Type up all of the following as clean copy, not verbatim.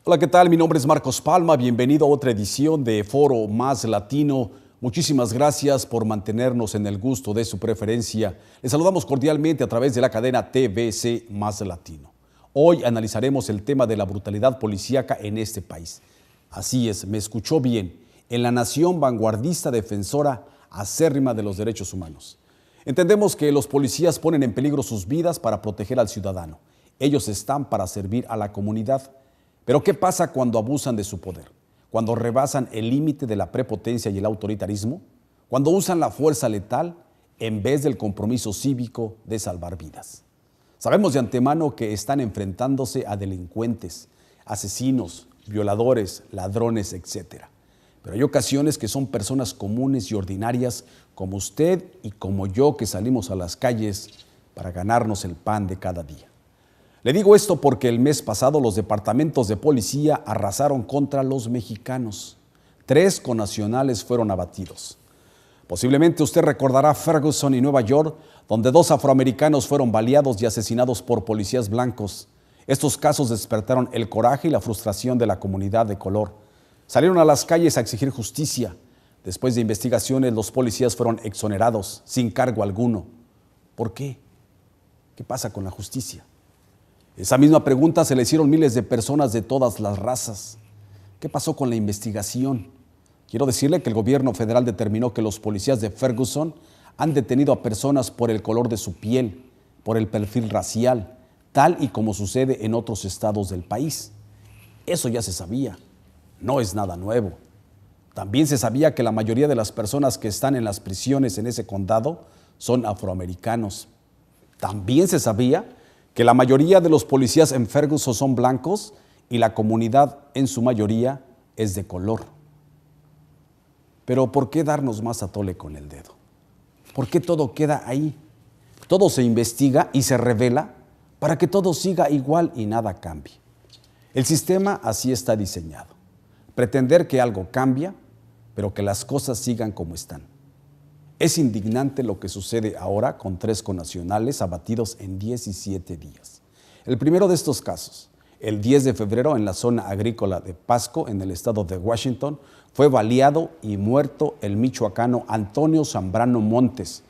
Hola, ¿qué tal? Mi nombre es Marcos Palma. Bienvenido a otra edición de Foro Más Latino. Muchísimas gracias por mantenernos en el gusto de su preferencia. Les saludamos cordialmente a través de la cadena TVC Más Latino. Hoy analizaremos el tema de la brutalidad policíaca en este país. Así es, me escuchó bien, en la nación vanguardista defensora acérrima de los derechos humanos. Entendemos que los policías ponen en peligro sus vidas para proteger al ciudadano. Ellos están para servir a la comunidad. Pero ¿qué pasa cuando abusan de su poder? Cuando rebasan el límite de la prepotencia y el autoritarismo, cuando usan la fuerza letal en vez del compromiso cívico de salvar vidas. Sabemos de antemano que están enfrentándose a delincuentes, asesinos, violadores, ladrones, etc. Pero hay ocasiones que son personas comunes y ordinarias como usted y como yo que salimos a las calles para ganarnos el pan de cada día. Le digo esto porque el mes pasado los departamentos de policía arrasaron contra los mexicanos. 3 connacionales fueron abatidos. Posiblemente usted recordará Ferguson y Nueva York, donde 2 afroamericanos fueron baleados y asesinados por policías blancos. Estos casos despertaron el coraje y la frustración de la comunidad de color. Salieron a las calles a exigir justicia. Después de investigaciones, los policías fueron exonerados, sin cargo alguno. ¿Por qué? ¿Qué pasa con la justicia? Esa misma pregunta se le hicieron miles de personas de todas las razas. ¿Qué pasó con la investigación? Quiero decirle que el gobierno federal determinó que los policías de Ferguson han detenido a personas por el color de su piel, por el perfil racial, tal y como sucede en otros estados del país. Eso ya se sabía, no es nada nuevo. También se sabía que la mayoría de las personas que están en las prisiones en ese condado son afroamericanos. También se sabía que la mayoría de los policías en Ferguson son blancos y la comunidad en su mayoría es de color. Pero ¿por qué darnos más atole con el dedo? ¿Por qué todo queda ahí? Todo se investiga y se revela para que todo siga igual y nada cambie. El sistema así está diseñado. Pretender que algo cambia, pero que las cosas sigan como están. Es indignante lo que sucede ahora con 3 connacionales abatidos en 17 días. El primero de estos casos, el 10 de febrero en la zona agrícola de Pasco, en el estado de Washington, fue baleado y muerto el michoacano Antonio Zambrano Montes.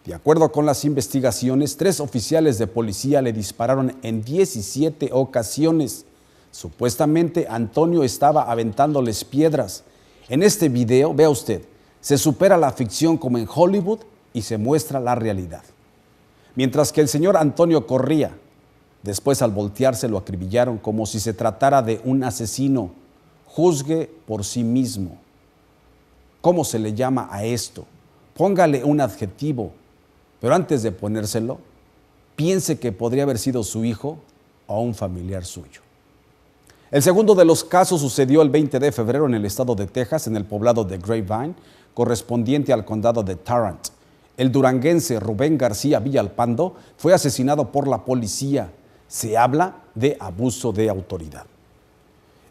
De acuerdo con las investigaciones, 3 oficiales de policía le dispararon en 17 ocasiones. Supuestamente Antonio estaba aventándoles piedras. En este video, vea usted, se supera la ficción como en Hollywood y se muestra la realidad. Mientras que el señor Antonio corría, después al voltearse lo acribillaron como si se tratara de un asesino. Juzgue por sí mismo. ¿Cómo se le llama a esto? Póngale un adjetivo, pero antes de ponérselo, piense que podría haber sido su hijo o un familiar suyo. El segundo de los casos sucedió el 20 de febrero en el estado de Texas, en el poblado de Grapevine, correspondiente al condado de Tarrant. El duranguense Rubén García Villalpando fue asesinado por la policía. Se habla de abuso de autoridad.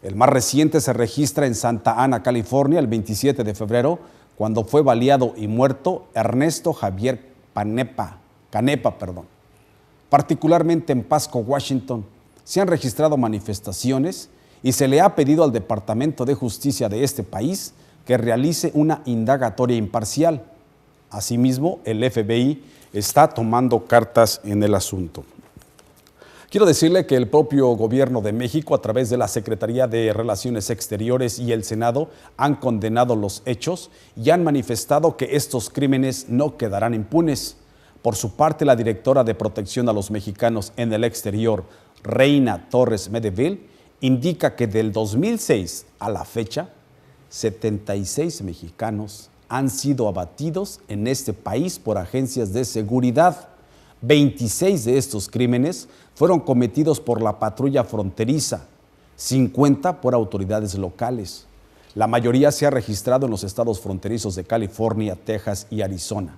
El más reciente se registra en Santa Ana, California, el 27 de febrero, cuando fue baleado y muerto Ernesto Javier Canepa. Particularmente en Pasco, Washington, se han registrado manifestaciones y se le ha pedido al Departamento de Justicia de este país que realice una indagatoria imparcial. Asimismo, el FBI está tomando cartas en el asunto. Quiero decirle que el propio gobierno de México, a través de la Secretaría de Relaciones Exteriores y el Senado, han condenado los hechos y han manifestado que estos crímenes no quedarán impunes. Por su parte, la directora de Protección a los Mexicanos en el Exterior, Reina Torres Medeville, indica que del 2006 a la fecha, 76 mexicanos han sido abatidos en este país por agencias de seguridad. 26 de estos crímenes fueron cometidos por la patrulla fronteriza, 50 por autoridades locales. La mayoría se ha registrado en los estados fronterizos de California, Texas y Arizona.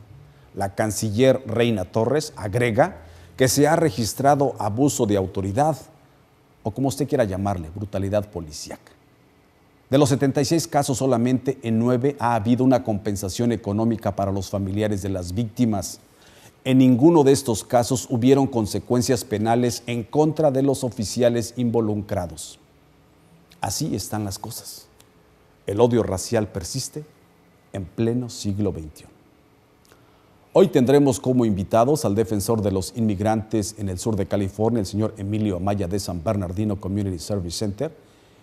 La canciller Reina Torres agrega que se ha registrado abuso de autoridad o como usted quiera llamarle, brutalidad policíaca. De los 76 casos, solamente en 9 ha habido una compensación económica para los familiares de las víctimas. En ninguno de estos casos hubieron consecuencias penales en contra de los oficiales involucrados. Así están las cosas. El odio racial persiste en pleno siglo XXI. Hoy tendremos como invitados al defensor de los inmigrantes en el sur de California, el señor Emilio Amaya de San Bernardino Community Service Center.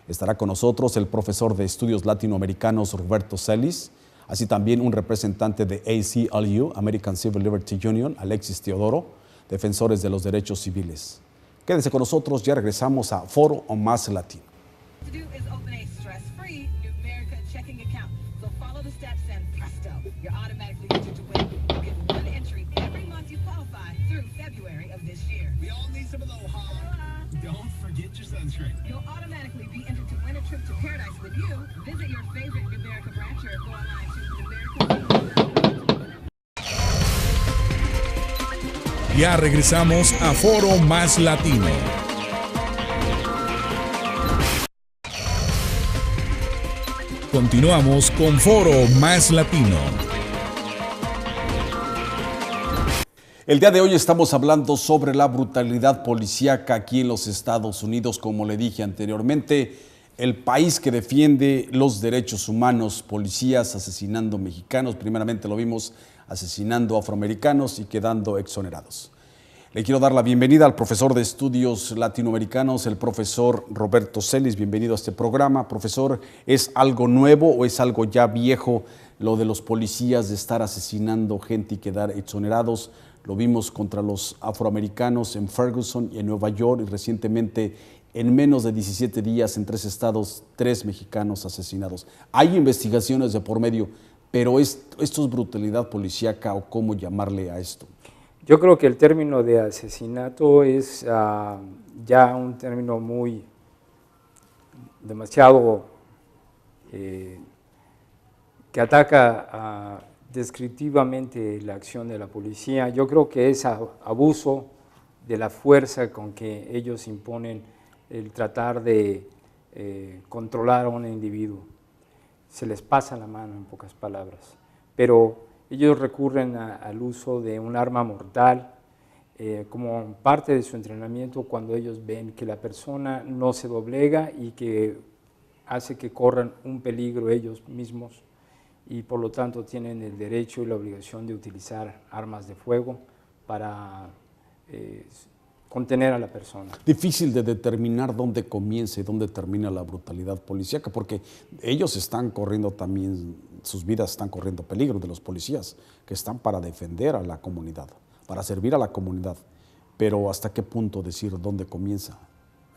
Estará con nosotros el profesor de estudios latinoamericanos Roberto Celis, así también un representante de ACLU, American Civil Liberty Union, Alexis Teodoro, defensores de los derechos civiles. Quédense con nosotros, ya regresamos a Foro Más Latino. Don't forget your sunscreen. You'll automatically be entered to win a trip to paradise with you. Visit your favorite Numerica branch or go online to Numerica. Ya regresamos a Foro Más Latino. Continuamos con Foro Más Latino. El día de hoy estamos hablando sobre la brutalidad policíaca aquí en los Estados Unidos. Como le dije anteriormente, el país que defiende los derechos humanos, policías asesinando mexicanos, primeramente lo vimos asesinando afroamericanos y quedando exonerados. Le quiero dar la bienvenida al profesor de estudios latinoamericanos, el profesor Roberto Celis. Bienvenido a este programa. Profesor, ¿es algo nuevo o es algo ya viejo lo de los policías de estar asesinando gente y quedar exonerados? Lo vimos contra los afroamericanos en Ferguson y en Nueva York, y recientemente en menos de 17 días en 3 estados, 3 mexicanos asesinados. Hay investigaciones de por medio, pero ¿esto es brutalidad policíaca o cómo llamarle a esto? Yo creo que el término de asesinato es ya un término demasiado que ataca descriptivamente la acción de la policía. Yo creo que es abuso de la fuerza con que ellos imponen el tratar de controlar a un individuo. Se les pasa la mano, en pocas palabras, pero ellos recurren al uso de un arma mortal como parte de su entrenamiento, cuando ellos ven que la persona no se doblega y que hace que corran un peligro ellos mismos, y por lo tanto tienen el derecho y la obligación de utilizar armas de fuego para contener a la persona. Difícil de determinar dónde comienza y dónde termina la brutalidad policíaca, porque ellos están corriendo también, sus vidas están corriendo peligro, de los policías que están para defender a la comunidad, para servir a la comunidad. Pero ¿hasta qué punto decir dónde comienza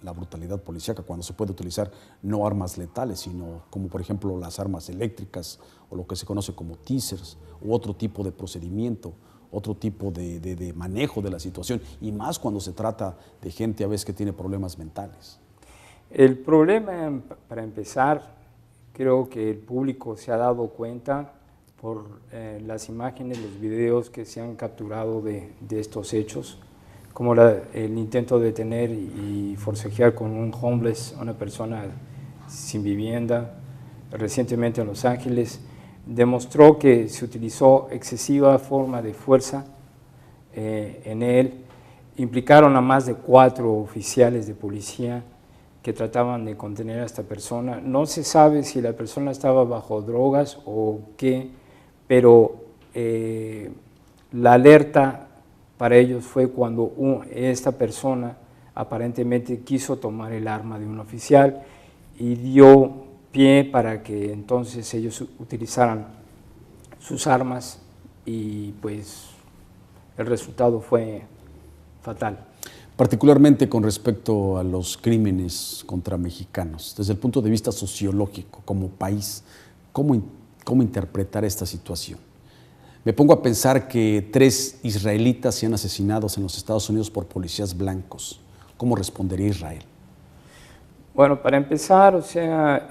la brutalidad policíaca cuando se puede utilizar no armas letales, sino como por ejemplo las armas eléctricas o lo que se conoce como teasers u otro tipo de procedimiento, otro tipo de manejo de la situación, y más cuando se trata de gente a veces que tiene problemas mentales? El problema, para empezar, creo que el público se ha dado cuenta por las imágenes, los videos que se han capturado de estos hechos, como el intento de detener y forcejear con un homeless, una persona sin vivienda, recientemente en Los Ángeles, demostró que se utilizó excesiva forma de fuerza en él. Implicaron a más de 4 oficiales de policía que trataban de contener a esta persona. No se sabe si la persona estaba bajo drogas o qué, pero la alerta para ellos fue cuando esta persona aparentemente quiso tomar el arma de un oficial y dio pie para que entonces ellos utilizaran sus armas, y pues el resultado fue fatal. Particularmente con respecto a los crímenes contra mexicanos, desde el punto de vista sociológico, como país, ¿cómo interpretar esta situación? Me pongo a pensar que 3 israelitas sean asesinados en los Estados Unidos por policías blancos. ¿Cómo respondería Israel? Bueno, para empezar, o sea,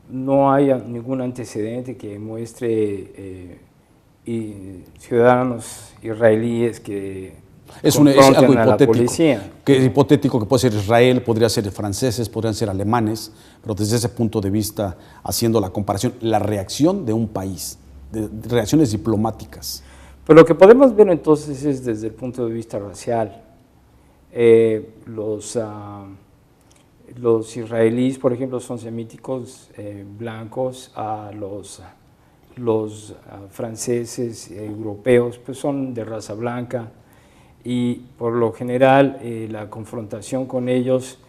no hay ningún antecedente que muestre ciudadanos israelíes que Es confronten algo a la hipotético. policía. Que hipotético que puede ser Israel, podría ser franceses, podrían ser alemanes, pero desde ese punto de vista, haciendo la comparación, la reacción de un país, de reacciones diplomáticas. Pues lo que podemos ver entonces es desde el punto de vista racial. Los israelíes, por ejemplo, son semíticos blancos, los franceses, europeos, pues son de raza blanca, y por lo general la confrontación con ellos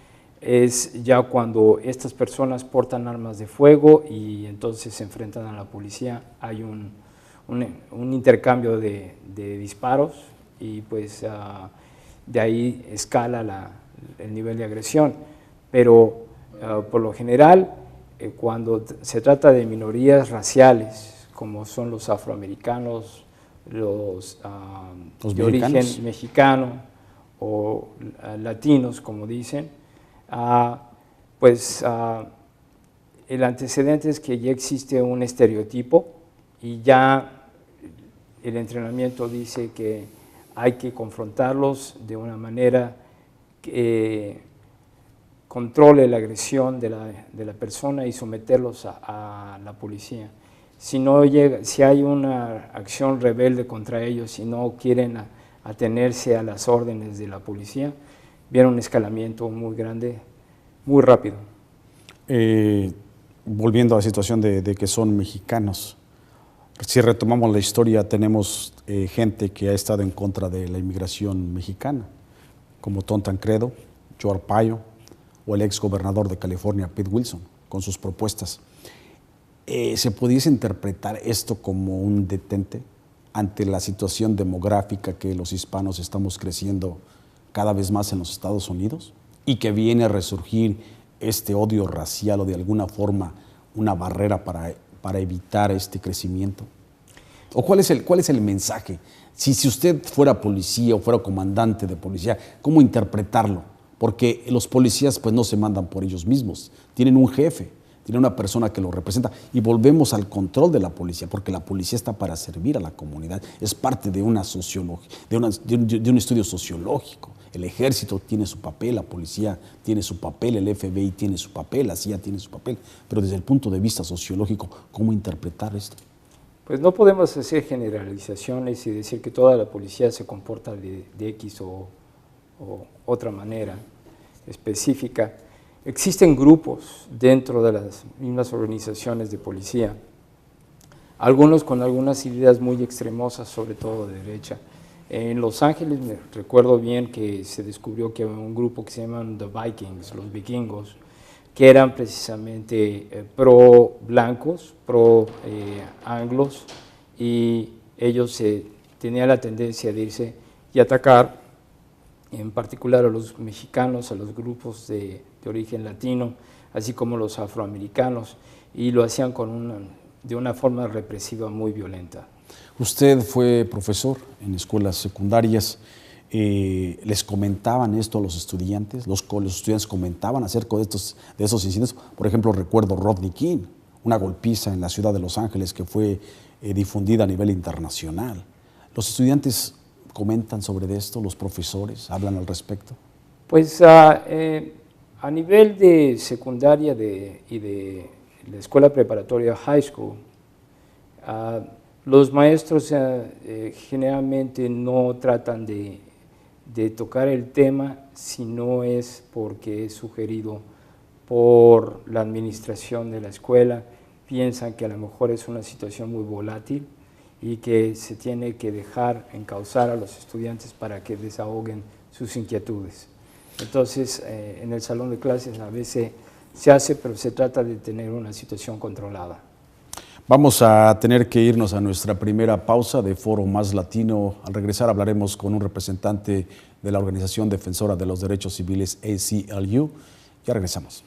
es ya cuando estas personas portan armas de fuego y entonces se enfrentan a la policía. Hay un intercambio de disparos y pues de ahí escala el nivel de agresión. Pero por lo general, cuando se trata de minorías raciales, como son los afroamericanos, los de origen mexicano o latinos, como dicen, pues el antecedente es que ya existe un estereotipo y ya el entrenamiento dice que hay que confrontarlos de una manera que controle la agresión de la persona y someterlos a la policía. Si hay una acción rebelde contra ellos, si no quieren atenerse a las órdenes de la policía, viene un escalamiento muy grande, muy rápido. Volviendo a la situación de que son mexicanos, si retomamos la historia, tenemos gente que ha estado en contra de la inmigración mexicana, como Tom Tancredo, Joe Arpaio, o el ex gobernador de California, Pete Wilson, con sus propuestas. ¿Se pudiese interpretar esto como un detente ante la situación demográfica que los hispanos estamos creciendo cada vez más en los Estados Unidos y que viene a resurgir este odio racial o de alguna forma una barrera para evitar este crecimiento? ¿O cuál es el mensaje? Si usted fuera policía o fuera comandante de policía, ¿cómo interpretarlo? Porque los policías pues no se mandan por ellos mismos, tienen un jefe, tienen una persona que lo representa y volvemos al control de la policía, porque la policía está para servir a la comunidad, es parte de una sociología, de un estudio sociológico. El ejército tiene su papel, la policía tiene su papel, el FBI tiene su papel, la CIA tiene su papel, pero desde el punto de vista sociológico, ¿cómo interpretar esto? Pues no podemos hacer generalizaciones y decir que toda la policía se comporta de X o otra manera específica. Existen grupos dentro de las mismas organizaciones de policía, algunos con algunas ideas muy extremosas, sobre todo de derecha. En Los Ángeles me recuerdo bien que se descubrió que había un grupo que se llaman The Vikings, los vikingos, que eran precisamente pro blancos, pro anglos, y ellos tenían la tendencia de irse y atacar en particular a los mexicanos, a los grupos de origen latino, así como los afroamericanos, y lo hacían de una forma represiva muy violenta. Usted fue profesor en escuelas secundarias, ¿les comentaban esto a los estudiantes? ¿Los estudiantes comentaban acerca de esos incidentes? Por ejemplo, recuerdo Rodney King, una golpiza en la ciudad de Los Ángeles que fue difundida a nivel internacional. ¿Los estudiantes comentan sobre esto? ¿Los profesores hablan al respecto? Pues a nivel de secundaria y de la escuela preparatoria high school, los maestros generalmente no tratan de tocar el tema si no es porque es sugerido por la administración de la escuela. Piensan que a lo mejor es una situación muy volátil y que se tiene que dejar encauzar a los estudiantes para que desahoguen sus inquietudes. Entonces, en el salón de clases a veces se hace, pero se trata de tener una situación controlada. Vamos a tener que irnos a nuestra primera pausa de Foro Más Latino. Al regresar hablaremos con un representante de la Organización Defensora de los Derechos Civiles, ACLU. Ya regresamos.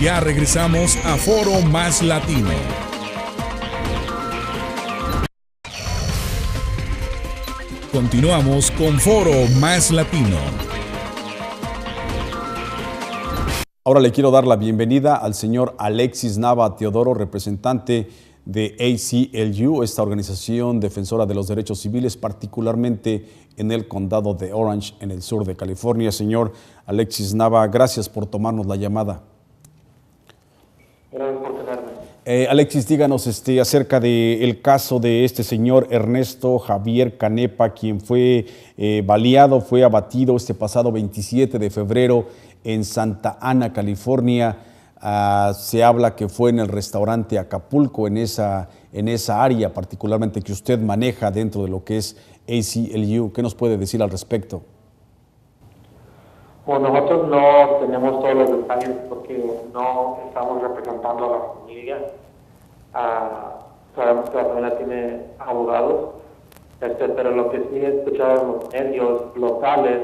Ya regresamos a Foro Más Latino. Continuamos con Foro Más Latino. Ahora le quiero dar la bienvenida al señor Alexis Nava Teodoro, representante de ACLU, esta organización defensora de los derechos civiles, particularmente en el condado de Orange, en el sur de California. Señor Alexis Nava, gracias por tomarnos la llamada. Gracias por tenerme. Alexis, díganos acerca del caso de este señor Ernesto Javier Canepa, quien fue baleado, fue abatido este pasado 27 de febrero en Santa Ana, California. Se habla que fue en el restaurante Acapulco, en esa área particularmente que usted maneja dentro de lo que es ACLU. ¿Qué nos puede decir al respecto? Bueno, nosotros no tenemos todos los detalles porque no estamos representando a la familia. Sabemos que la familia tiene abogados, pero lo que sí he escuchado en los medios locales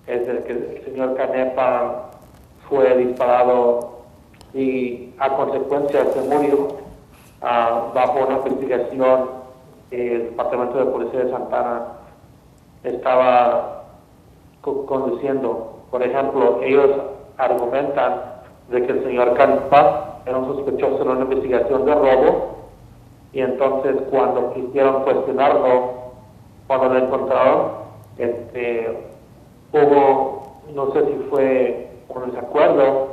es de que el señor Canepa fue disparado y a consecuencia se murió bajo una investigación. El Departamento de Policía de Santa Ana estaba conduciendo. Por ejemplo, ellos argumentan de que el señor Canepa era un sospechoso en una investigación de robo y entonces cuando quisieron cuestionarlo, cuando lo encontraron, hubo, no sé si fue un desacuerdo,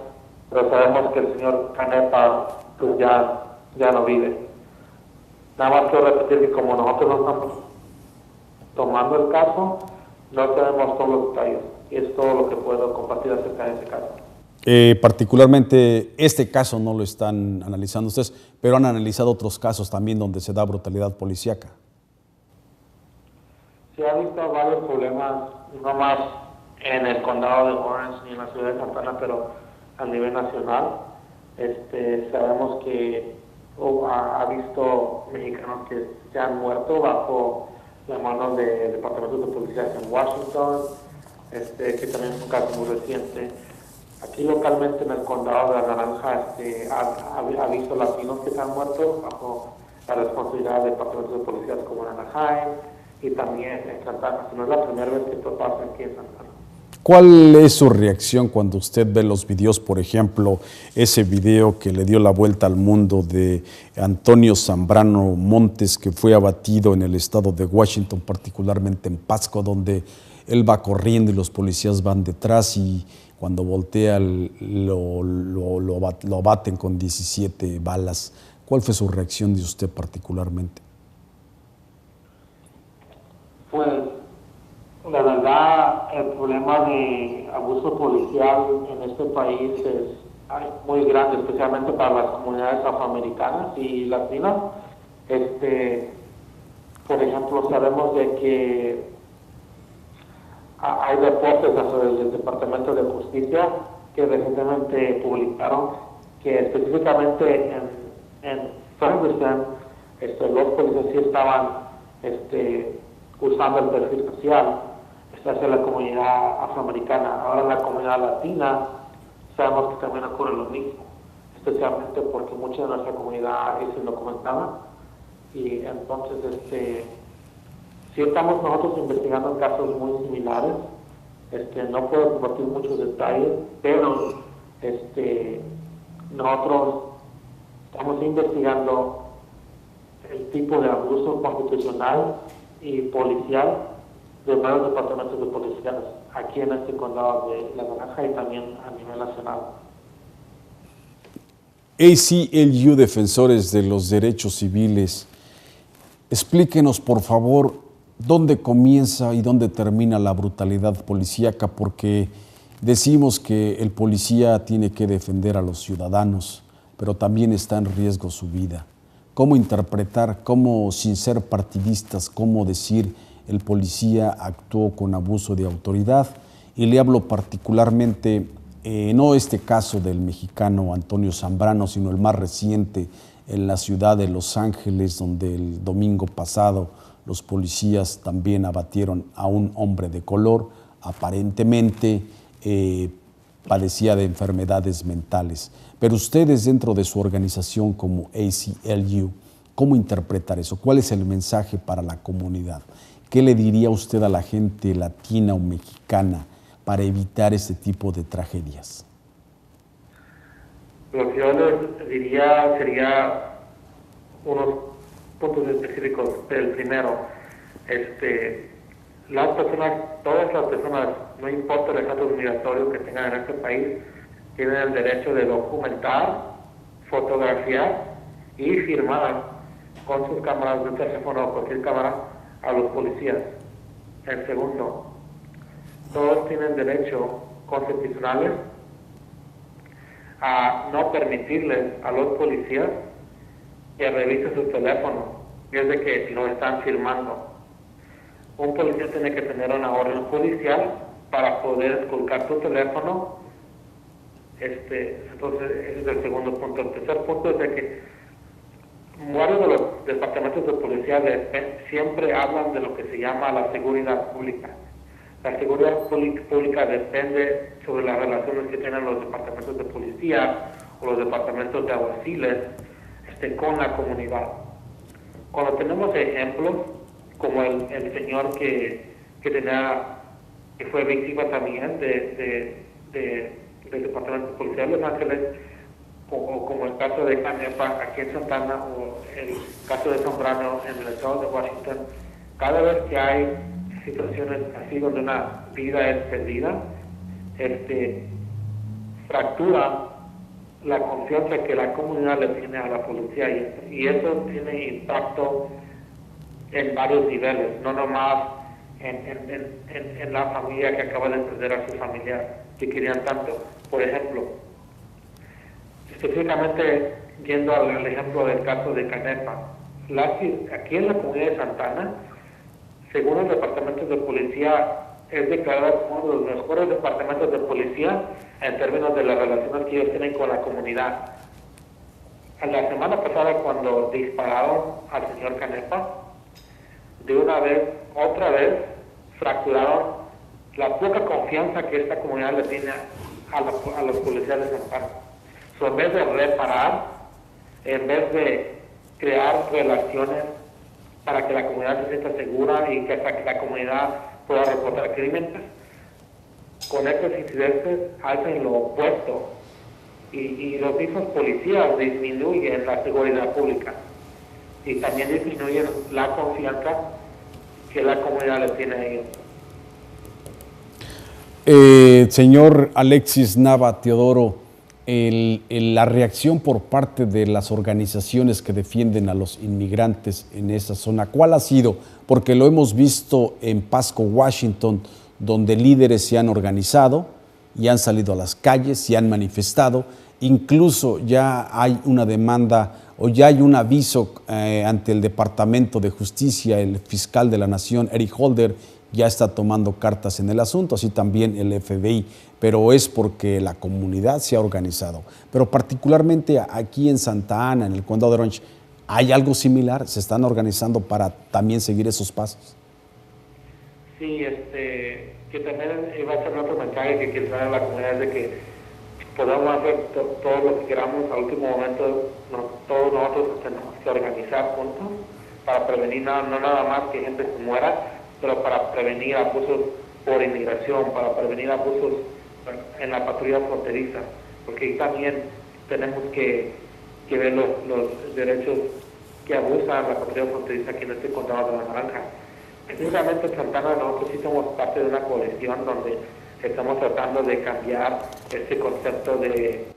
pero sabemos que el señor Canepa pues ya no vive. Nada más quiero repetir que como nosotros no estamos tomando el caso, no tenemos todos los detalles. Y es todo lo que puedo compartir acerca de ese caso. Particularmente este caso no lo están analizando ustedes, pero han analizado otros casos también donde se da brutalidad policíaca. Se ha visto varios problemas, no más en el condado de Orange ni en la ciudad de Santa Ana, pero a nivel nacional. Sabemos que ha visto mexicanos que se han muerto bajo la mano del Departamento de Policía en Washington, que también es un caso muy reciente. Aquí localmente en el condado de La Naranja ha visto latinos que se han muerto bajo la responsabilidad del Departamento de Policía como en Anaheim y también en Santa Ana. No es la primera vez que esto pasa aquí en Santa Ana. ¿Cuál es su reacción cuando usted ve los videos, por ejemplo, ese video que le dio la vuelta al mundo de Antonio Zambrano Montes, que fue abatido en el estado de Washington, particularmente en Pasco, donde él va corriendo y los policías van detrás y cuando voltea lo abaten con 17 balas? ¿Cuál fue su reacción de usted particularmente? Pues la verdad, el problema de abuso policial en este país es muy grande, especialmente para las comunidades afroamericanas y latinas. Por ejemplo, sabemos de que hay reportes del Departamento de Justicia que recientemente publicaron que específicamente en Ferguson los policías sí estaban usando el perfil racial hacia la comunidad afroamericana. Ahora en la comunidad latina sabemos que también ocurre lo mismo, especialmente porque mucha de nuestra comunidad es indocumentada y entonces sí estamos nosotros investigando en casos muy similares. No puedo compartir muchos detalles, pero nosotros estamos investigando el tipo de abuso constitucional y policial de varios departamentos de policía aquí en este condado de La Naranja y también a nivel nacional. ACLU, Defensores de los Derechos Civiles, explíquenos por favor dónde comienza y dónde termina la brutalidad policíaca, porque decimos que el policía tiene que defender a los ciudadanos, pero también está en riesgo su vida. ¿Cómo interpretar, cómo sin ser partidistas, cómo decir el policía actuó con abuso de autoridad? Y le hablo particularmente, no este caso del mexicano Antonio Zambrano, sino el más reciente en la ciudad de Los Ángeles, donde el domingo pasado los policías también abatieron a un hombre de color, aparentemente padecía de enfermedades mentales. Pero ustedes dentro de su organización como ACLU, ¿cómo interpretar eso? ¿Cuál es el mensaje para la comunidad? ¿Qué le diría usted a la gente latina o mexicana para evitar este tipo de tragedias? Lo que yo les diría sería unos puntos específicos. El primero, las personas, todas las personas, no importa el estatus migratorio que tengan en este país, tienen el derecho de documentar, fotografiar y firmar con sus cámaras de teléfono o cualquier cámara a los policías. El segundo, todos tienen derecho constitucionales a no permitirles a los policías que revisen su teléfono desde que lo están firmando. Un policía tiene que tener una orden policial para poder esculcar tu teléfono. Entonces, ese es el segundo punto. El tercer punto es de que varios de los departamentos de policía siempre hablan de lo que se llama la seguridad pública. La seguridad pública depende sobre las relaciones que tienen los departamentos de policía o los departamentos de alguaciles con la comunidad. Cuando tenemos ejemplos como el señor que fue víctima también del Departamento de Policía de Los Ángeles, o como el caso de Canepa aquí en Santana, o el caso de Zambrano en el estado de Washington, cada vez que hay situaciones así donde una vida es perdida, fractura la confianza que la comunidad le tiene a la policía, y eso tiene impacto en varios niveles, no nomás en la familia que acaba de perder a su familiar que querían tanto. Por ejemplo, específicamente yendo al ejemplo del caso de Canepa, aquí en la comunidad de Santana, según los departamentos de policía, es declarado uno de los mejores departamentos de policía en términos de las relaciones que ellos tienen con la comunidad. La semana pasada, cuando dispararon al señor Canepa, de una vez, otra vez, fracturaron la poca confianza que esta comunidad le tiene a los policías de Santana. En vez de reparar, en vez de crear relaciones para que la comunidad se sienta segura y que la comunidad pueda reportar crímenes, con estos incidentes hacen lo opuesto, y los mismos policías disminuyen la seguridad pública y también disminuyen la confianza que la comunidad le tiene a ellos. Señor Alexis Nava Teodoro, la reacción por parte de las organizaciones que defienden a los inmigrantes en esa zona, ¿cuál ha sido? Porque lo hemos visto en Pasco, Washington, donde líderes se han organizado y han salido a las calles, se han manifestado, incluso ya hay una demanda o ya hay un aviso ante el Departamento de Justicia. El fiscal de la Nación, Eric Holder, ya está tomando cartas en el asunto, así también el FBI, pero es porque la comunidad se ha organizado. Pero particularmente aquí en Santa Ana, en el condado de Orange, ¿hay algo similar? ¿Se están organizando para también seguir esos pasos? Sí, que también iba a ser otro mensaje que quiero dar a la comunidad, de que podamos hacer todo lo que queramos. Al último momento, todos nosotros tenemos que organizar juntos para prevenir no nada más que gente se muera, pero para prevenir abusos por inmigración, para prevenir abusos en la patrulla fronteriza, porque también tenemos que ver los derechos que abusan la patrulla fronteriza aquí en este condado de La Naranja. Precisamente en Santana nosotros sí somos parte de una coalición donde estamos tratando de cambiar este concepto de...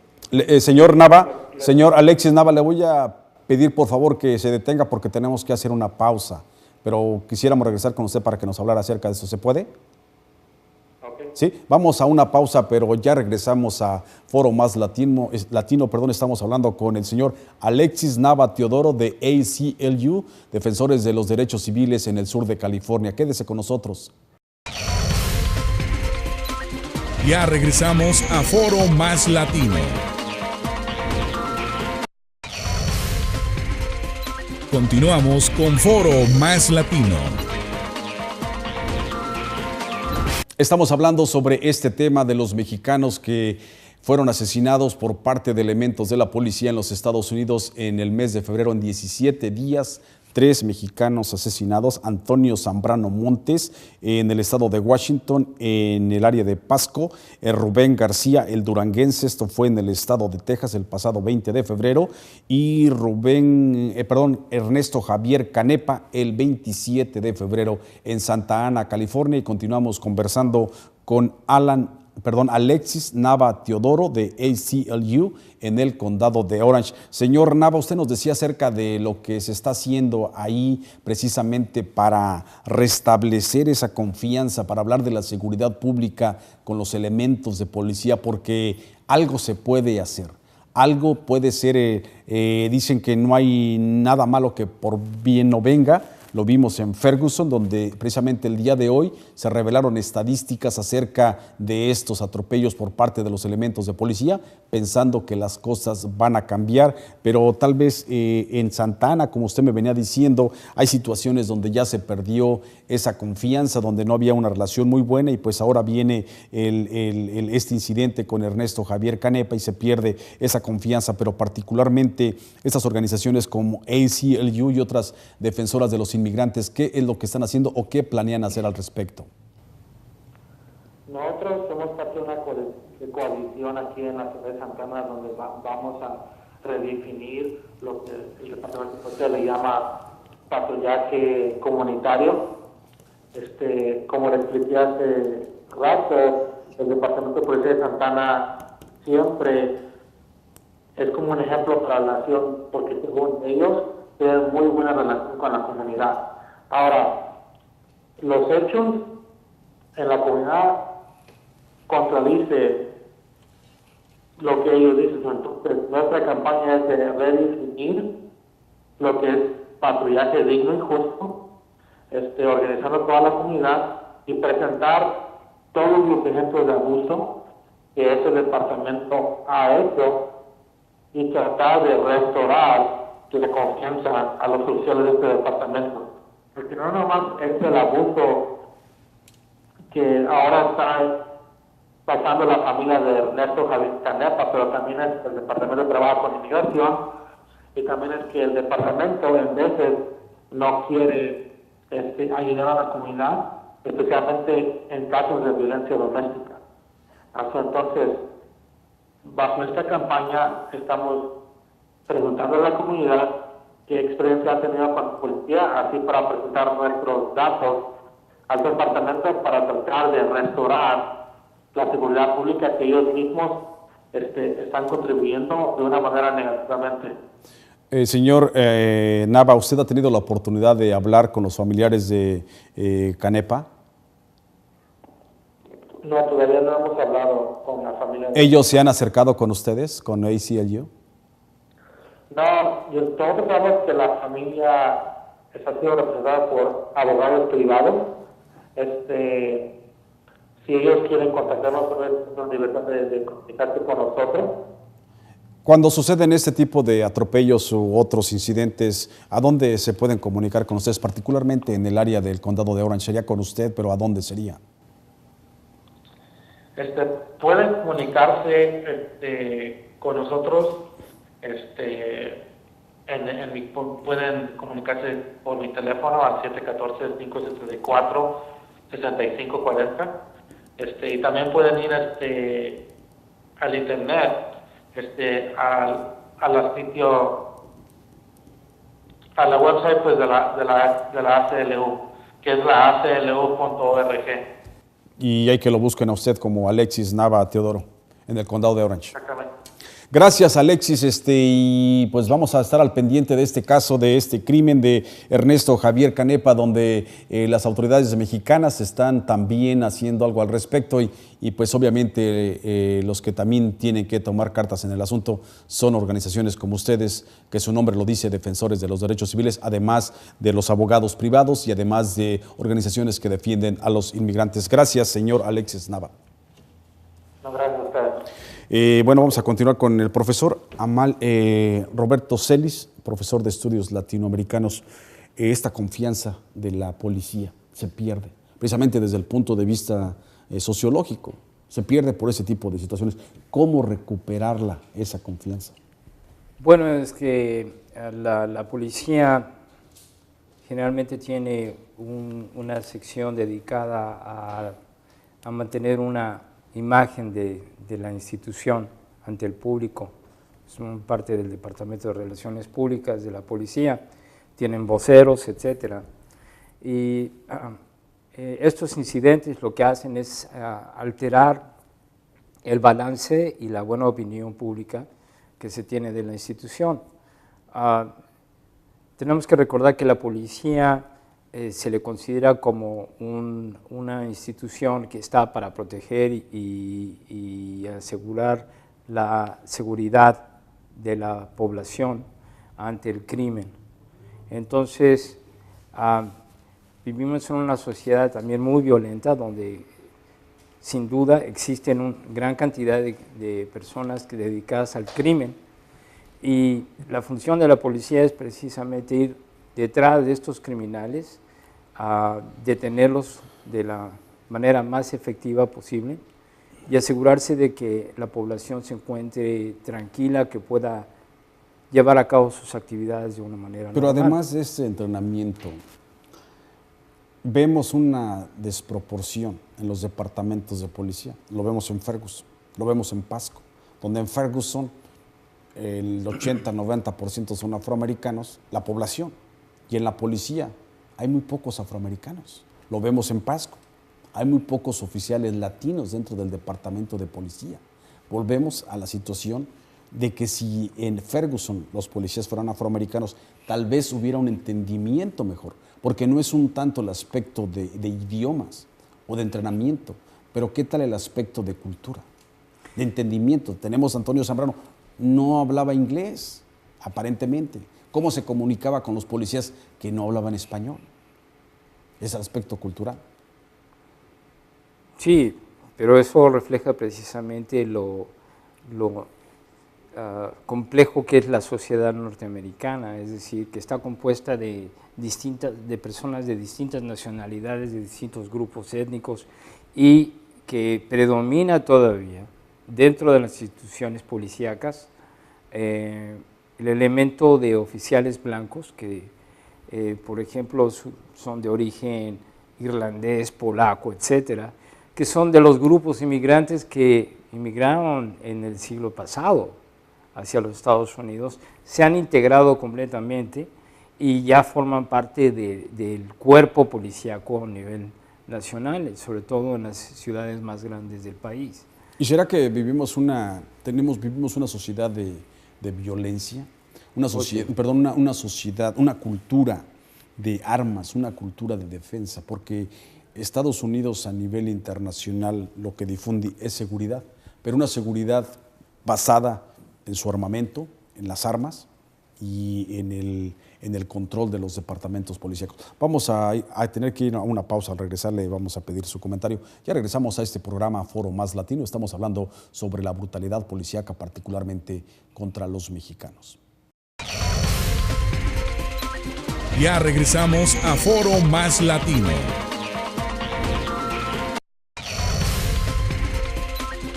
Señor Nava, señor Alexis Nava, le voy a pedir por favor que se detenga porque tenemos que hacer una pausa, pero quisiéramos regresar con usted para que nos hablara acerca de eso. ¿Se puede? Okay. Sí, vamos a una pausa, pero ya regresamos a Foro Más Latino. Estamos hablando con el señor Alexis Nava Teodoro de ACLU, Defensores de los Derechos Civiles en el sur de California. Quédese con nosotros. Ya regresamos a Foro Más Latino. Continuamos con Foro Más Latino. Estamos hablando sobre este tema de los mexicanos que fueron asesinados por parte de elementos de la policía en los Estados Unidos en el mes de febrero, en 17 días. 3 mexicanos asesinados: Antonio Zambrano Montes en el estado de Washington, en el área de Pasco; Rubén García, el duranguense, esto fue en el estado de Texas el pasado 20 de febrero, y Ernesto Javier Canepa el 27 de febrero en Santa Ana, California. Y continuamos conversando con Alexis Nava Teodoro de ACLU en el condado de Orange. Señor Nava, usted nos decía acerca de lo que se está haciendo ahí precisamente para restablecer esa confianza, para hablar de la seguridad pública con los elementos de policía, porque algo se puede hacer. Algo puede ser, dicen que no hay nada malo que por bien no venga. Lo vimos en Ferguson, donde precisamente el día de hoy se revelaron estadísticas acerca de estos atropellos por parte de los elementos de policía, pensando que las cosas van a cambiar, pero tal vez en Santa Ana, como usted me venía diciendo, hay situaciones donde ya se perdió esa confianza, donde no había una relación muy buena, y pues ahora viene este incidente con Ernesto Javier Canepa y se pierde esa confianza, pero particularmente estas organizaciones como ACLU y otras defensoras de los inmigrantes, ¿qué es lo que están haciendo o qué planean hacer al respecto? Nosotros somos parte de una coalición aquí en la ciudad de Santa Ana, donde vamos a redefinir lo que el departamento de policía le llama patrullaje comunitario. Como le expliqué hace rato, el departamento de policía de Santa Ana siempre es como un ejemplo para la nación, porque según ellos tienen muy buena relación con la comunidad. Ahora, los hechos en la comunidad contradice lo que ellos dicen. Entonces, nuestra campaña es de redefinir lo que es patrullaje digno y justo, organizando toda la comunidad y presentar todos los ejemplos de abuso que ese departamento ha hecho y tratar de restaurar la confianza a los oficiales de este departamento. Porque no nomás es el abuso que ahora está pasando la familia de Ernesto Javier Canepa, pero también es el Departamento de Trabajo con Inmigración, y también es que el departamento en veces no quiere ayudar a la comunidad, especialmente en casos de violencia doméstica. Entonces, bajo esta campaña estamos preguntando a la comunidad qué experiencia ha tenido con la policía, así para presentar nuestros datos al departamento para tratar de restaurar la seguridad pública que ellos mismos están contribuyendo de una manera negativamente. Señor Nava, ¿usted ha tenido la oportunidad de hablar con los familiares de Canepa? No, todavía no hemos hablado con la familia. ¿Ellos se han acercado con ustedes, con ACLU? No, nosotros sabemos que la familia está siendo representada por abogados privados. Si ellos quieren contactarnos, tienen libertad de comunicarse con nosotros. Cuando suceden este tipo de atropellos u otros incidentes, ¿a dónde se pueden comunicar con ustedes? Particularmente en el área del condado de Orange, sería con usted, pero ¿a dónde sería? Pueden comunicarse con nosotros, pueden comunicarse por mi teléfono al 714-574-6540. Y también pueden ir al internet, a la website pues de la ACLU, que es la aclu.org. Y hay que lo busquen a usted como Alexis Nava Teodoro en el condado de Orange. Exactamente. Gracias, Alexis, y pues vamos a estar al pendiente de este caso, de este crimen de Ernesto Javier Canepa, donde las autoridades mexicanas están también haciendo algo al respecto y pues obviamente los que también tienen que tomar cartas en el asunto son organizaciones como ustedes, que su nombre lo dice, defensores de los derechos civiles, además de los abogados privados y además de organizaciones que defienden a los inmigrantes. Gracias, señor Alexis Nava. No, gracias a ustedes. Bueno, vamos a continuar con el profesor Roberto Celis, profesor de estudios latinoamericanos. Esta confianza de la policía se pierde, precisamente desde el punto de vista sociológico, se pierde por ese tipo de situaciones. ¿Cómo recuperarla, esa confianza? Bueno, es que la policía generalmente tiene una sección dedicada a mantener una imagen de la institución ante el público. Son parte del Departamento de Relaciones Públicas, de la policía, tienen voceros, etc. Y estos incidentes lo que hacen es alterar el balance y la buena opinión pública que se tiene de la institución. Tenemos que recordar que la policía se le considera como una institución que está para proteger y asegurar la seguridad de la población ante el crimen. Entonces, vivimos en una sociedad también muy violenta donde sin duda existen una gran cantidad de personas dedicadas al crimen, y la función de la policía es precisamente ir detrás de estos criminales, a detenerlos de la manera más efectiva posible y asegurarse de que la población se encuentre tranquila, que pueda llevar a cabo sus actividades de una manera normal. Pero además de este entrenamiento, vemos una desproporción en los departamentos de policía. Lo vemos en Ferguson, lo vemos en Pasco, donde en Ferguson el 80-90% son afroamericanos, la población, y en la policía hay muy pocos afroamericanos. Lo vemos en Pasco, hay muy pocos oficiales latinos dentro del departamento de policía. Volvemos a la situación de que si en Ferguson los policías fueran afroamericanos, tal vez hubiera un entendimiento mejor, porque no es un tanto el aspecto de idiomas o de entrenamiento, pero ¿qué tal el aspecto de cultura, de entendimiento? Tenemos a Antonio Zambrano, no hablaba inglés, aparentemente. ¿Cómo se comunicaba con los policías que no hablaban español? Es el aspecto cultural. Sí, pero eso refleja precisamente lo complejo que es la sociedad norteamericana, es decir, que está compuesta de personas de distintas nacionalidades, de distintos grupos étnicos, y que predomina todavía dentro de las instituciones policíacas el elemento de oficiales blancos que, por ejemplo, son de origen irlandés, polaco, etcétera, que son de los grupos inmigrantes que inmigraron en el siglo pasado hacia los Estados Unidos, se han integrado completamente y ya forman parte del cuerpo policíaco a nivel nacional, sobre todo en las ciudades más grandes del país. ¿Y será que vivimos una sociedad de violencia? Una sociedad, una cultura de armas, una cultura de defensa, porque Estados Unidos a nivel internacional lo que difunde es seguridad, pero una seguridad basada en su armamento, en las armas y en el control de los departamentos policíacos. Vamos a tener que ir a una pausa. Al regresar le vamos a pedir su comentario. Ya regresamos a este programa Foro Más Latino. Estamos hablando sobre la brutalidad policíaca, particularmente contra los mexicanos. Ya regresamos a Foro Más Latino.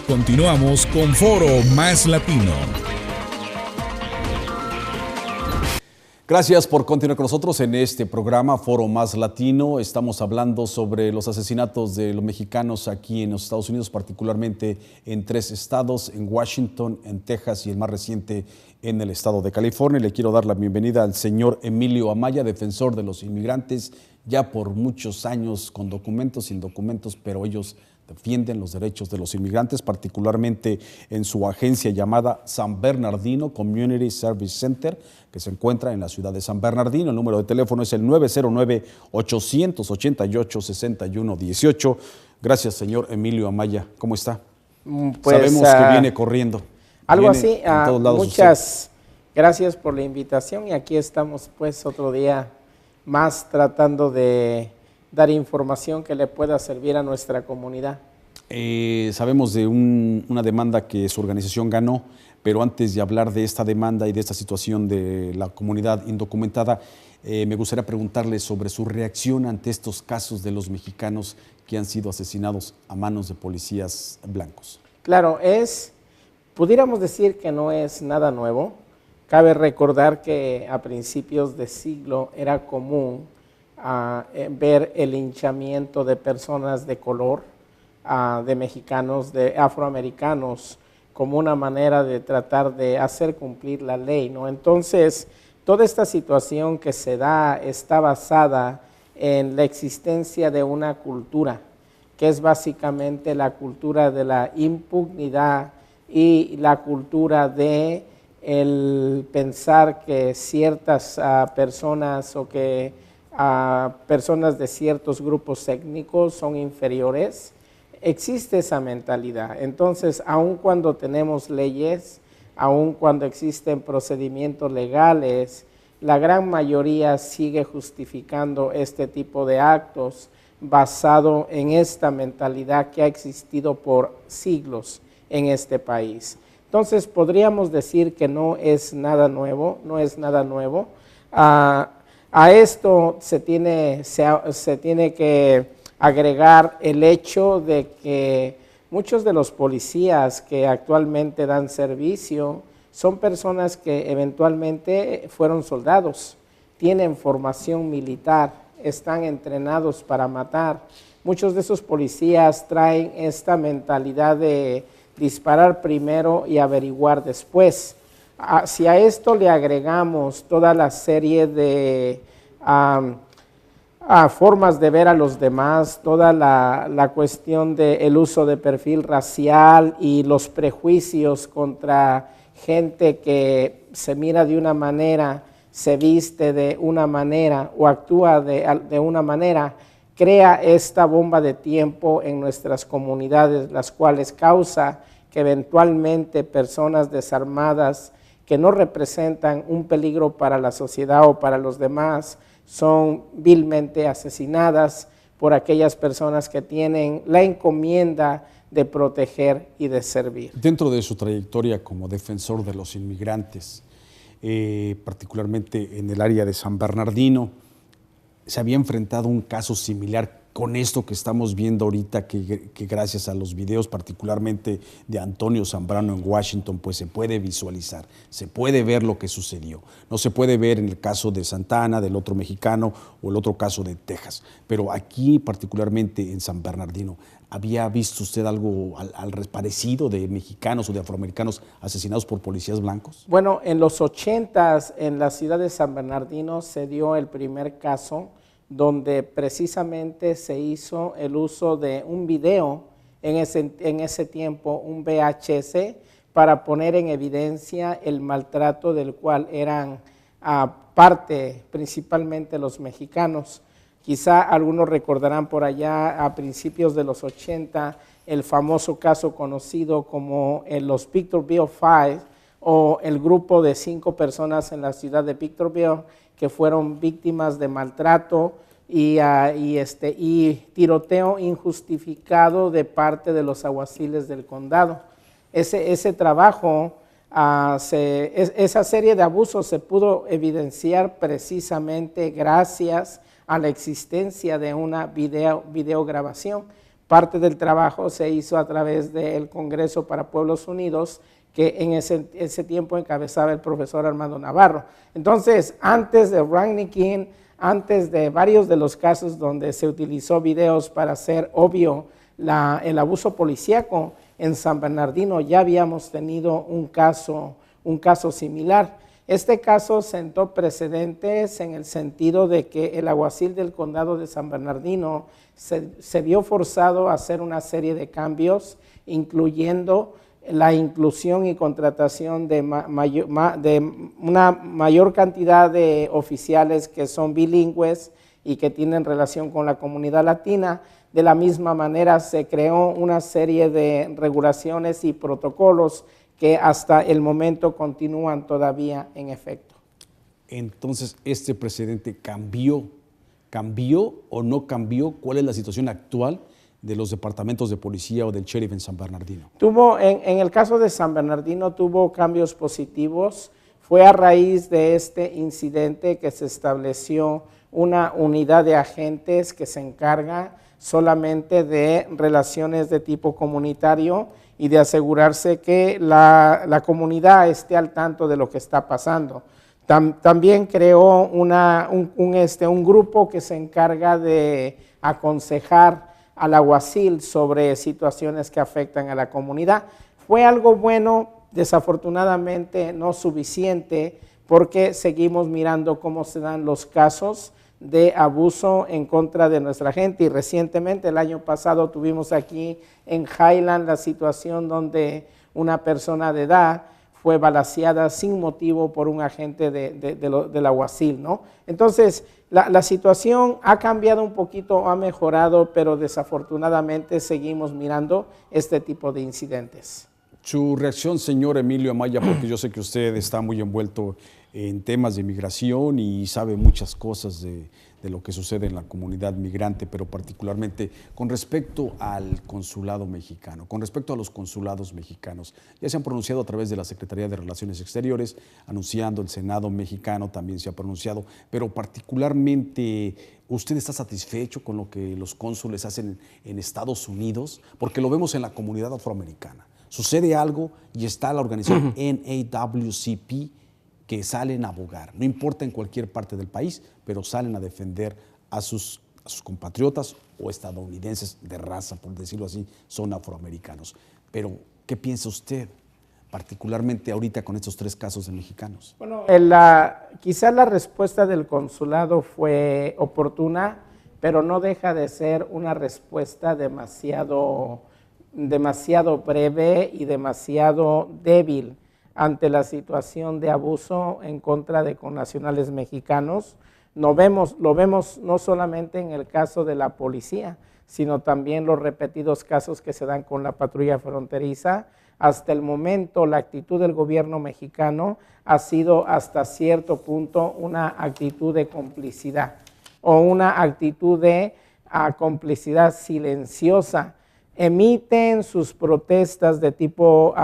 Continuamos con Foro Más Latino. Gracias por continuar con nosotros en este programa Foro Más Latino. Estamos hablando sobre los asesinatos de los mexicanos aquí en los Estados Unidos, particularmente en 3 estados, en Washington, en Texas y el más reciente en el estado de California. Le quiero dar la bienvenida al señor Emilio Amaya, defensor de los inmigrantes, ya por muchos años con documentos, sin documentos, pero ellos defienden los derechos de los inmigrantes, particularmente en su agencia llamada San Bernardino Community Service Center, que se encuentra en la ciudad de San Bernardino. El número de teléfono es el 909-888-6118. Gracias, señor Emilio Amaya. ¿Cómo está? Pues, sabemos que viene corriendo. Algo viene así. Muchas gracias por la invitación y aquí estamos pues otro día más tratando de dar información que le pueda servir a nuestra comunidad. Sabemos de una demanda que su organización ganó, pero antes de hablar de esta demanda y de esta situación de la comunidad indocumentada, me gustaría preguntarle sobre su reacción ante estos casos de los mexicanos que han sido asesinados a manos de policías blancos. Claro, pudiéramos decir que no es nada nuevo. Cabe recordar que a principios de siglo era común ver el linchamiento de personas de color, de mexicanos, de afroamericanos, como una manera de tratar de hacer cumplir la ley, ¿no? Entonces, toda esta situación que se da está basada en la existencia de una cultura, que es básicamente la cultura de la impunidad y la cultura de el pensar que ciertas personas o que personas de ciertos grupos étnicos son inferiores. Existe esa mentalidad. Entonces, aun cuando tenemos leyes, aun cuando existen procedimientos legales, la gran mayoría sigue justificando este tipo de actos basado en esta mentalidad que ha existido por siglos en este país. Entonces, podríamos decir que no es nada nuevo, no es nada nuevo. A esto se tiene que agregar el hecho de que muchos de los policías que actualmente dan servicio son personas que eventualmente fueron soldados, tienen formación militar, están entrenados para matar. Muchos de esos policías traen esta mentalidad de disparar primero y averiguar después. Si a esto le agregamos toda la serie de formas de ver a los demás, toda la cuestión del uso de perfil racial y los prejuicios contra gente que se mira de una manera, se viste de una manera o actúa de una manera, crea esta bomba de tiempo en nuestras comunidades, las cuales causa que eventualmente personas desarmadas que no representan un peligro para la sociedad o para los demás, son vilmente asesinadas por aquellas personas que tienen la encomienda de proteger y de servir. Dentro de su trayectoria como defensor de los inmigrantes, particularmente en el área de San Bernardino, ¿se había enfrentado un caso similar con esto que estamos viendo ahorita, que gracias a los videos, particularmente de Antonio Zambrano en Washington, pues se puede visualizar, se puede ver lo que sucedió? No se puede ver en el caso de Santana, del otro mexicano, o el otro caso de Texas, pero aquí particularmente en San Bernardino, ¿había visto usted algo parecido de mexicanos o de afroamericanos asesinados por policías blancos? Bueno, en los 80s en la ciudad de San Bernardino se dio el primer caso donde precisamente se hizo el uso de un video en ese tiempo, un VHS, para poner en evidencia el maltrato del cual eran parte principalmente los mexicanos. Quizá algunos recordarán por allá a principios de los 80 el famoso caso conocido como los Victorville Five, o el grupo de 5 personas en la ciudad de Victorville que fueron víctimas de maltrato y tiroteo injustificado de parte de los alguaciles del condado. Ese trabajo, esa serie de abusos se pudo evidenciar precisamente gracias a la existencia de una videograbación. Parte del trabajo se hizo a través del Congreso para Pueblos Unidos, que en ese tiempo encabezaba el profesor Armando Navarro. Entonces, antes de Rangnick, antes de varios de los casos donde se utilizó videos para hacer obvio el abuso policíaco, en San Bernardino ya habíamos tenido un caso similar. Este caso sentó precedentes en el sentido de que el alguacil del condado de San Bernardino se vio forzado a hacer una serie de cambios, incluyendo la inclusión y contratación de una mayor cantidad de oficiales que son bilingües y que tienen relación con la comunidad latina. De la misma manera se creó una serie de regulaciones y protocolos que hasta el momento continúan todavía en efecto. Entonces, ¿este precedente cambió o no cambió? ¿Cuál es la situación actual de los departamentos de policía o del sheriff en San Bernardino? En el caso de San Bernardino tuvo cambios positivos. Fue a raíz de este incidente que se estableció una unidad de agentes que se encarga solamente de relaciones de tipo comunitario y de asegurarse que la comunidad esté al tanto de lo que está pasando. También creó un grupo que se encarga de aconsejar al alguacil sobre situaciones que afectan a la comunidad. Fue algo bueno, desafortunadamente no suficiente, porque seguimos mirando cómo se dan los casos de abuso en contra de nuestra gente. Y recientemente, el año pasado, tuvimos aquí en Highland la situación donde una persona de edad fue balaceada sin motivo por un agente del alguacil, ¿no? Entonces, la situación ha cambiado un poquito, ha mejorado, pero desafortunadamente seguimos mirando este tipo de incidentes. Su reacción, señor Emilio Amaya, porque yo sé que usted está muy envuelto en temas de migración y sabe muchas cosas de lo que sucede en la comunidad migrante, pero particularmente con respecto al consulado mexicano, con respecto a los consulados mexicanos. Ya se han pronunciado a través de la Secretaría de Relaciones Exteriores, anunciando el Senado mexicano, también se ha pronunciado, pero particularmente, ¿usted está satisfecho con lo que los cónsules hacen en Estados Unidos? Porque lo vemos en la comunidad afroamericana. Sucede algo y está la organización NAWCP que salen a abogar, no importa en cualquier parte del país, pero salen a defender a sus compatriotas o estadounidenses de raza, por decirlo así, son afroamericanos. Pero, ¿qué piensa usted, particularmente ahorita con estos 3 casos de mexicanos? Bueno, quizás la respuesta del consulado fue oportuna, pero no deja de ser una respuesta demasiado breve y demasiado débil ante la situación de abuso en contra de connacionales mexicanos. Lo vemos no solamente en el caso de la policía, sino también los repetidos casos que se dan con la patrulla fronteriza. Hasta el momento, la actitud del gobierno mexicano ha sido hasta cierto punto una actitud de complicidad o una actitud de complicidad silenciosa. Emiten sus protestas de tipo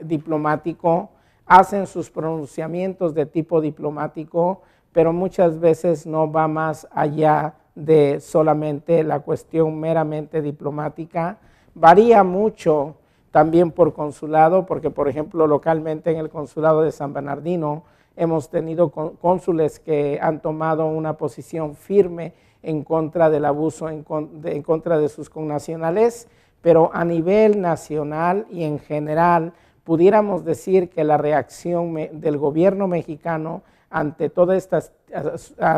diplomático, hacen sus pronunciamientos de tipo diplomático, pero muchas veces no va más allá de solamente la cuestión meramente diplomática. Varía mucho también por consulado, porque por ejemplo localmente en el consulado de San Bernardino hemos tenido cónsules que han tomado una posición firme en contra del abuso, en contra de sus connacionales, pero a nivel nacional y en general pudiéramos decir que la reacción del gobierno mexicano ante todas estas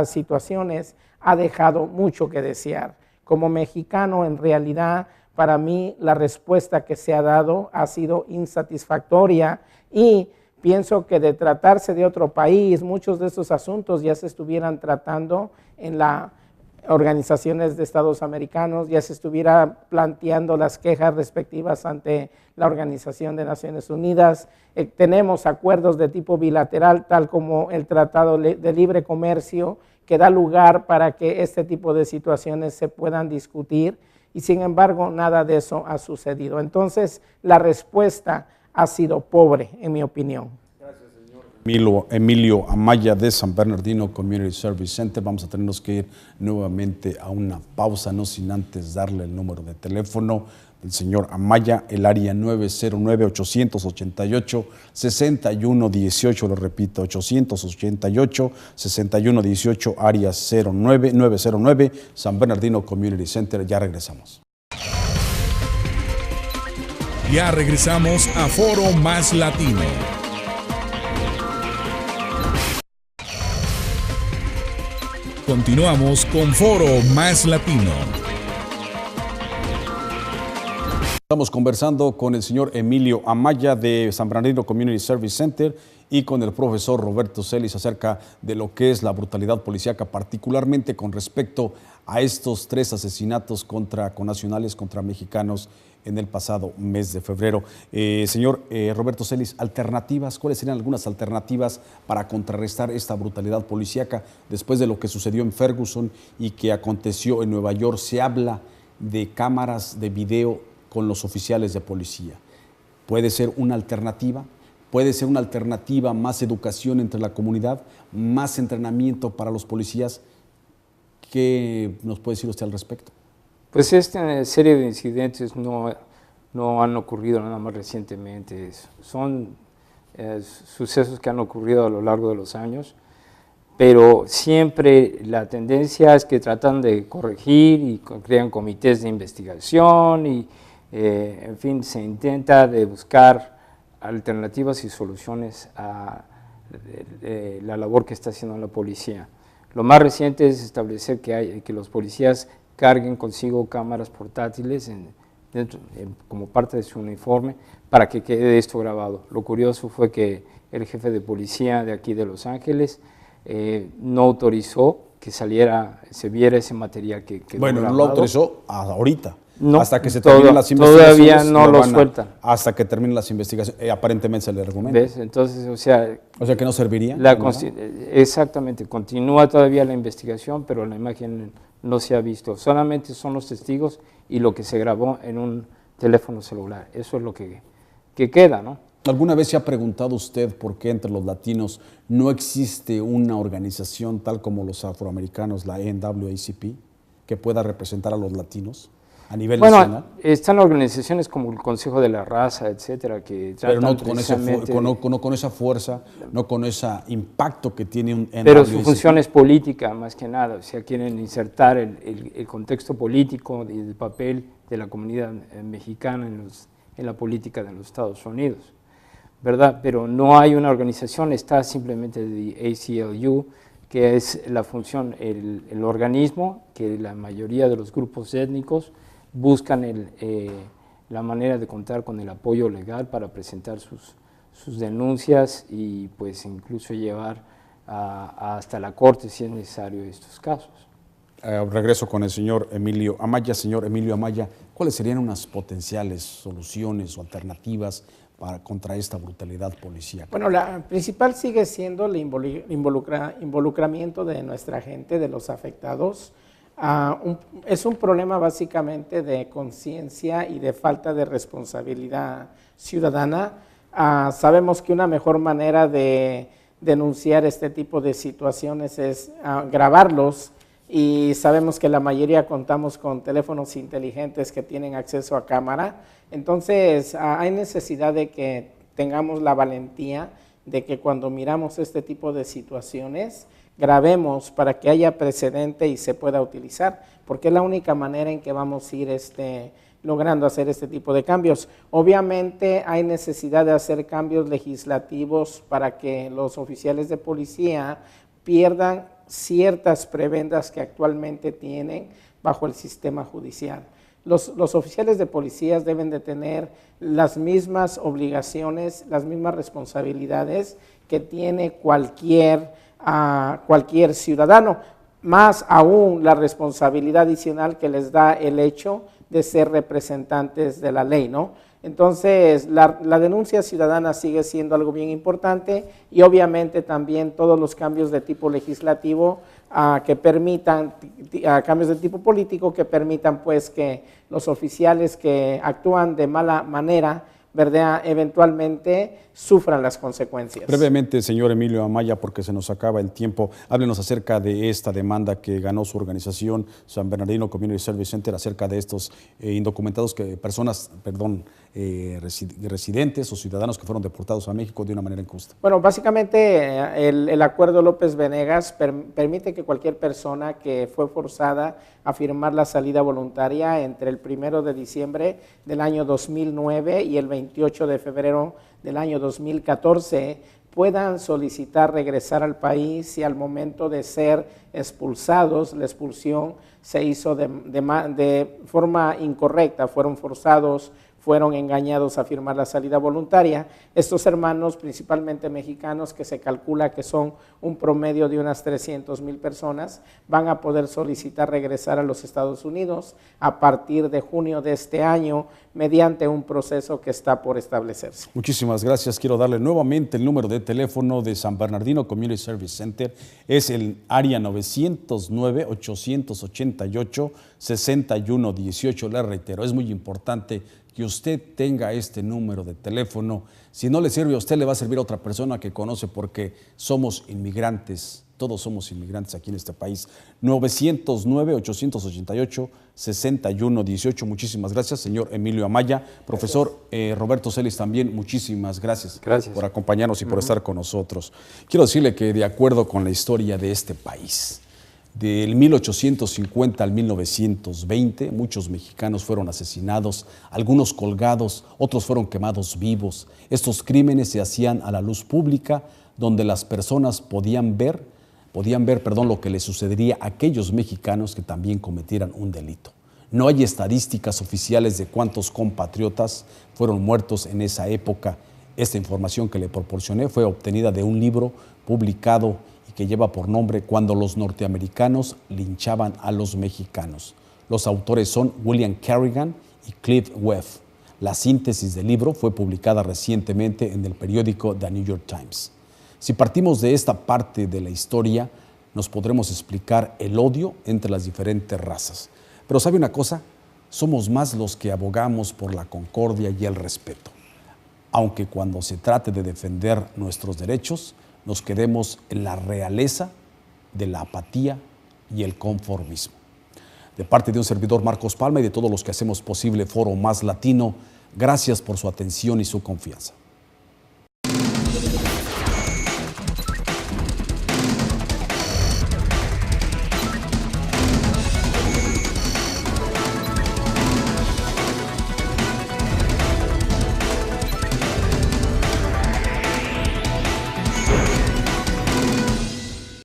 situaciones ha dejado mucho que desear. Como mexicano, en realidad, para mí la respuesta que se ha dado ha sido insatisfactoria y pienso que de tratarse de otro país, muchos de estos asuntos ya se estuvieran tratando en las organizaciones de Estados americanos, ya se estuviera planteando las quejas respectivas ante la Organización de Naciones Unidas. Tenemos acuerdos de tipo bilateral, tal como el Tratado de Libre Comercio, que da lugar para que este tipo de situaciones se puedan discutir, y sin embargo nada de eso ha sucedido. Entonces la respuesta ha sido pobre, en mi opinión. Emilio Amaya de San Bernardino Community Service Center. Vamos a tenernos que ir nuevamente a una pausa, no sin antes darle el número de teléfono del señor Amaya, el área 909-888-6118, lo repito, 888-6118, área 909, San Bernardino Community Center. Ya regresamos. Ya regresamos a Foro Más Latino. Continuamos con Foro Más Latino. Estamos conversando con el señor Emilio Amaya de San Bernardino Community Service Center y con el profesor Roberto Celis acerca de lo que es la brutalidad policíaca, particularmente con respecto a estos 3 asesinatos contra connacionales, contra mexicanos en el pasado mes de febrero. Señor Roberto Celis, alternativas, ¿cuáles serían algunas alternativas para contrarrestar esta brutalidad policíaca después de lo que sucedió en Ferguson y que aconteció en Nueva York? Se habla de cámaras de video con los oficiales de policía. ¿Puede ser una alternativa? ¿Puede ser una alternativa más educación entre la comunidad, más entrenamiento para los policías? ¿Qué nos puede decir usted al respecto? Pues esta serie de incidentes no han ocurrido nada más recientemente. Son sucesos que han ocurrido a lo largo de los años, pero siempre la tendencia es que tratan de corregir y crean comités de investigación y, en fin, se intenta de buscar alternativas y soluciones a la labor que está haciendo la policía. Lo más reciente es establecer que los policías carguen consigo cámaras portátiles como parte de su uniforme para que quede esto grabado. Lo curioso fue que el jefe de policía de aquí de Los Ángeles no autorizó que se viera ese material que quedó Bueno, grabado. no lo autorizó ahorita. No, hasta que se terminen las investigaciones. Todavía no lo sueltan. Hasta que terminen las investigaciones. Aparentemente se le argumenta. ¿Ves? Entonces, o sea que no serviría. Exactamente, continúa todavía la investigación, pero la imagen no se ha visto. Solamente son los testigos y lo que se grabó en un teléfono celular. Eso es lo que queda, ¿no? ¿Alguna vez se ha preguntado usted por qué entre los latinos no existe una organización tal como los afroamericanos, la NAACP, que pueda representar a los latinos a nivel nacional? Están organizaciones como el Consejo de la Raza, etcétera, que tratan pero no con esa fuerza, no con ese impacto que tiene un NAACP. Pero su función es política, más que nada. O sea, quieren insertar el contexto político y el papel de la comunidad mexicana en la política de los Estados Unidos, ¿verdad? Pero no hay una organización, está simplemente el ACLU, que es la función, el organismo que la mayoría de los grupos étnicos buscan la manera de contar con el apoyo legal para presentar sus denuncias y pues incluso llevar hasta la corte si es necesario estos casos. Regreso con el señor Emilio Amaya. Señor Emilio Amaya, ¿cuáles serían unas potenciales soluciones o alternativas contra esta brutalidad policial? Bueno, la principal sigue siendo el involucramiento de nuestra gente, de los afectados. Es un problema básicamente de conciencia y de falta de responsabilidad ciudadana. Sabemos que una mejor manera de denunciar este tipo de situaciones es grabarlos, y sabemos que la mayoría contamos con teléfonos inteligentes que tienen acceso a cámara. Entonces hay necesidad de que tengamos la valentía de que cuando miramos este tipo de situaciones grabemos para que haya precedente y se pueda utilizar, porque es la única manera en que vamos a ir logrando hacer este tipo de cambios. Obviamente hay necesidad de hacer cambios legislativos para que los oficiales de policía pierdan ciertas prebendas que actualmente tienen bajo el sistema judicial. Los oficiales de policías deben de tener las mismas obligaciones, las mismas responsabilidades que tiene cualquier ciudadano, más aún la responsabilidad adicional que les da el hecho de ser representantes de la ley, ¿no? Entonces, la denuncia ciudadana sigue siendo algo bien importante, y obviamente también todos los cambios de tipo legislativo que permitan, cambios de tipo político que permitan pues que los oficiales que actúan de mala manera, ¿verdad?, eventualmente sufran las consecuencias. Brevemente, señor Emilio Amaya, porque se nos acaba el tiempo, háblenos acerca de esta demanda que ganó su organización, San Bernardino Community Service Center, acerca de estos indocumentados, residentes o ciudadanos que fueron deportados a México de una manera injusta. Bueno, básicamente el acuerdo López-Venegas permite que cualquier persona que fue forzada a firmar la salida voluntaria entre el 1 de diciembre del año 2009 y el 28 de febrero del año 2014 puedan solicitar regresar al país, y al momento de ser expulsados, la expulsión se hizo de forma incorrecta, fueron forzados, fueron engañados a firmar la salida voluntaria. Estos hermanos, principalmente mexicanos, que se calcula que son un promedio de unas 300,000 personas, van a poder solicitar regresar a los Estados Unidos a partir de junio de este año, mediante un proceso que está por establecerse. Muchísimas gracias. Quiero darle nuevamente el número de teléfono de San Bernardino Community Service Center. Es el área 909-888-6118. Le reitero, es muy importante que usted tenga este número de teléfono. Si no le sirve a usted, le va a servir a otra persona que conoce, porque somos inmigrantes, todos somos inmigrantes aquí en este país. 909-888-6118. Muchísimas gracias, señor Emilio Amaya. Profesor Roberto Celis, también muchísimas gracias, por acompañarnos y por estar con nosotros. Quiero decirle que de acuerdo con la historia de este país, del 1850 al 1920, muchos mexicanos fueron asesinados, algunos colgados, otros fueron quemados vivos. Estos crímenes se hacían a la luz pública, donde las personas podían ver lo que les sucedería a aquellos mexicanos que también cometieran un delito. No hay estadísticas oficiales de cuántos compatriotas fueron muertos en esa época. Esta información que le proporcioné fue obtenida de un libro publicado que lleva por nombre Cuando los norteamericanos linchaban a los mexicanos. Los autores son William Kerrigan y Cliff Webb. La síntesis del libro fue publicada recientemente en el periódico The New York Times. Si partimos de esta parte de la historia, nos podremos explicar el odio entre las diferentes razas. Pero ¿sabe una cosa? Somos más los que abogamos por la concordia y el respeto. Aunque cuando se trate de defender nuestros derechos, nos quedemos en la realeza de la apatía y el conformismo. De parte de un servidor, Marcos Palma, y de todos los que hacemos posible Foro Más Latino, gracias por su atención y su confianza.